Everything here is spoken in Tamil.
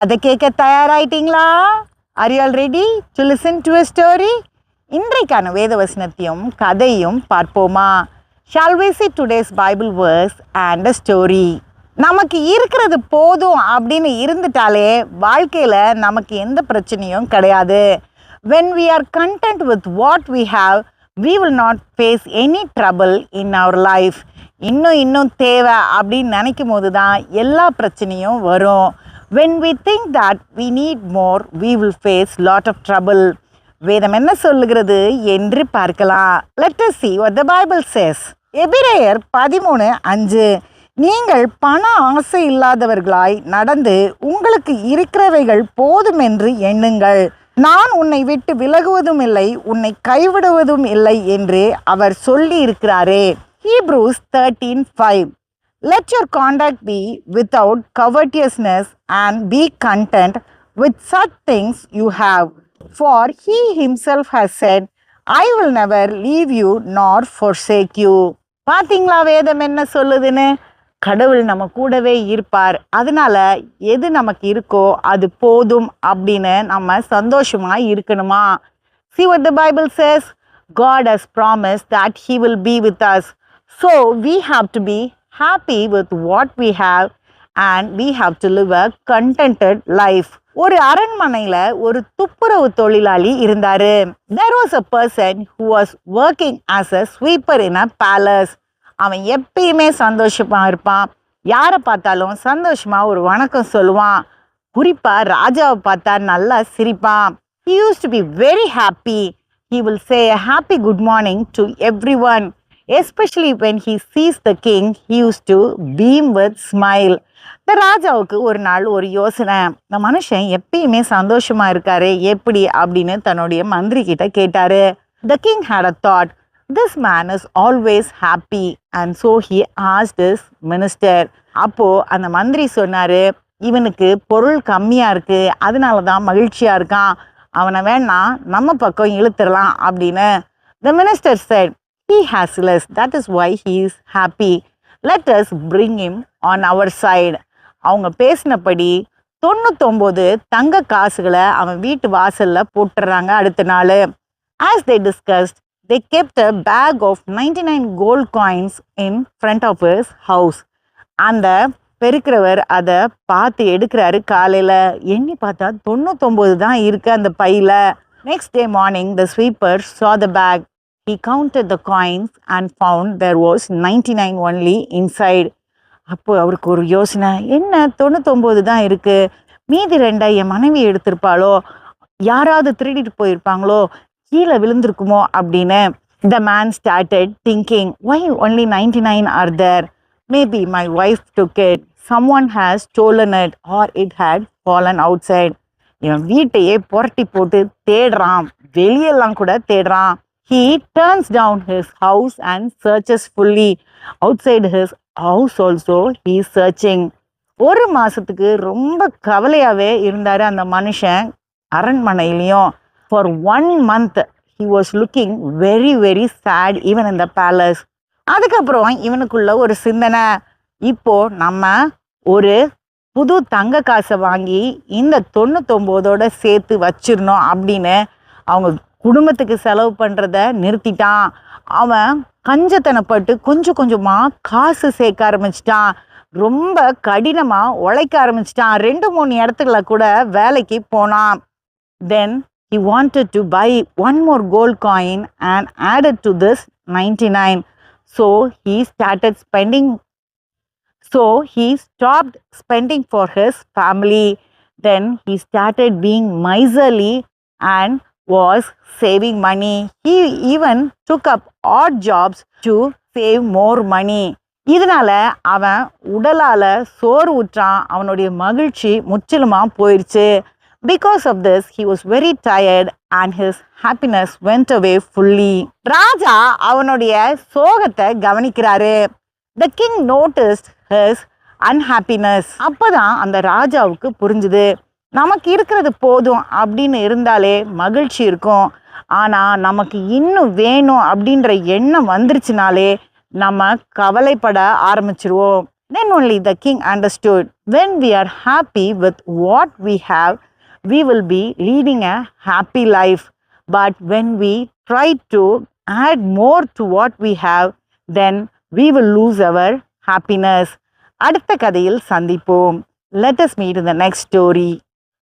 அதை கேட்க தயாராயிட்டீங்களா? Are you all ready to listen to a story? இன்றைக்கான வேத வசனத்தையும் கதையும் பார்ப்போமா? Shall we see today's Bible verse and a story? நமக்கு இருக்கிறது போதும் அப்படின்னு இருந்துட்டாலே வாழ்க்கையில் நமக்கு எந்த பிரச்சனையும் கிடையாது. When we are content with what we have, we will not face any trouble in our life. இன்னும் தேவை அப்படின்னு நினைக்கும் போது தான் எல்லா பிரச்சனையும் வரும். When we think that we need more, we will face lot of trouble. வேதம் என்ன சொல்லுகிறது என்று பார்க்கலாம். Let us see what the Bible says. எபிரேயர் 13:5. நீங்கள் பண ஆசை இல்லாதவர்களாய் நடந்து உங்களுக்கு இருக்கிறவைகள் போதும் என்று எண்ணுங்கள். நான் உன்னை விட்டு விலகுவதும் இல்லை, உன்னை கைவிடுவதும் இல்லை என்று அவர் சொல்லி இருக்கிறாரே. Hebrews 13:5. Let your conduct be without covetousness and be content with such things you have. For he himself has said, I will never leave you nor forsake you. பார்த்தீங்களா வேதம் என்ன சொல்லுதுன்னு? கடவுள் நம்ம கூடவே இருப்பார். அதனால எது நமக்கு இருக்கோ அது போதும் அப்படின்னு நம்ம சந்தோஷமா இருக்கணுமா? See what the Bible says. God has promised that he will be with us. So we have to be happy with what we have and we have to live a contented life. ஒரு அரண்மனையில் ஒரு துப்புரவு தொழிலாளி இருந்தாரு. There was a person who was working as a sweeper in a palace. அவன் எப்பயுமே சந்தோஷமா இருப்பான். யாரை பார்த்தாலும் சந்தோஷமா ஒரு வணக்கம் சொல்லுவான். குறிப்பா ராஜாவை பார்த்தா நல்லா சிரிப்பான். He used to be very happy. He will say a happy good morning to everyone. Especially when he sees the king, he used to beam with smile. இந்த ராஜாவுக்கு ஒரு நாள் ஒரு யோசனை. இந்த மனுஷன் எப்பயுமே சந்தோஷமா இருக்காரு, எப்படி அப்படின்னு தன்னுடைய மந்திரி கிட்ட கேட்டாரு. The king had a thought. This man is always happy, and so he asked his minister. அப்போ அந்த மந்திரி சொன்னாரு, இவனுக்கு பொருள் கம்மியா இருக்கு, அதனால தான் மகிழ்ச்சியா இருக்கான், அவனை வேணா நம்ம பக்கம் இழுத்துடலாம் அப்படின்னு. The minister said, he has less, that is why he is happy. Let us bring him on our side. அவங்க பேசினபடி 99 தங்க காசுகளை அவன் வீட்டு வாசல்ல போட்டுறாங்க. அடுத்த நாள் as they discussed, they kept a bag of 99 gold coins in front of his house. அந்த பெருக்கிறவர் அதை பார்த்து எடுக்கிறாரு. காலையில் எண்ணி பார்த்தா 99 தான் இருக்கு அந்த பையில. Next day morning, the sweeper saw the bag. He counted the coins and found there was 99 only inside. அப்போ அவருக்கு ஒரு யோசனை, என்ன 99 தான் இருக்கு, மீதி 2 என் மனைவி எடுத்திருப்பாளோ, யாராவது திருடிட்டு போயிருப்பாங்களோ, கீழே விழுந்திருக்குமோ அப்படின்னு. The man started thinking, why only 99 are there? Maybe my wife took it, someone has stolen it, or it had fallen outside. இவன் வீட்டையே புரட்டி போட்டு தேடுறான், வெளியெல்லாம் கூட தேடுறான். He turns down his house and searches fully. Outside his house also he is searching. ஒரு மாசத்துக்கு ரொம்ப கவலையாவே இருந்தாரு அந்த மனுஷன் அரண்மனையிலையும். For 1 month he was looking very very sad even in the palace. அதுக்கப்புறம் இவனுக்குள்ள ஒரு சிந்தனை, இப்போ நம்ம ஒரு புது தங்க காசை வாங்கி இந்த 99ஓட சேர்த்து வச்சிடணும் அப்படின்னு அவங்க குடும்பத்துக்கு செலவு பண்ணுறத நிறுத்திட்டான். அவன் கஞ்சத்தனப்பட்டு கொஞ்சம் கொஞ்சமாக காசு சேர்க்க ஆரம்பிச்சிட்டான். ரொம்ப கடினமாக உழைக்க ஆரம்பிச்சிட்டான். 2-3 இடத்துல கூட வேலைக்கு போனான். Then he wanted to buy one more gold coin and added to this 99. So he stopped spending for his family. Then he started being miserly and was saving money. He even took up odd jobs to save more money. இதனால அவன் உடலால சோறு ஊற்றான். அவனுடைய மகிழ்ச்சி முற்றிலுமா போயிடுச்சு. Because of this, he was very tired and his happiness went away fully. ராஜா அவனுடைய சோகத்தை கவனிக்கிறாரு. The king noticed his unhappiness. அப்பதான் அந்த ராஜாவுக்கு புரிஞ்சுது, நமக்கு இருக்கிறது போதும் அப்படின்னு இருந்தாலே மகிழ்ச்சி இருக்கும். ஆனால் நமக்கு இன்னும் வேணும் அப்படின்ற எண்ணம் வந்துருச்சுனாலே நம்ம கவலைப்பட ஆரம்பிச்சிருவோம். Then only the king understood, when we are happy with what we have, we will be leading a happy life. But when we try to add more to what we have, then we will lose our happiness. அடுத்த கதையில் சந்திப்போம். Let us meet in the next story.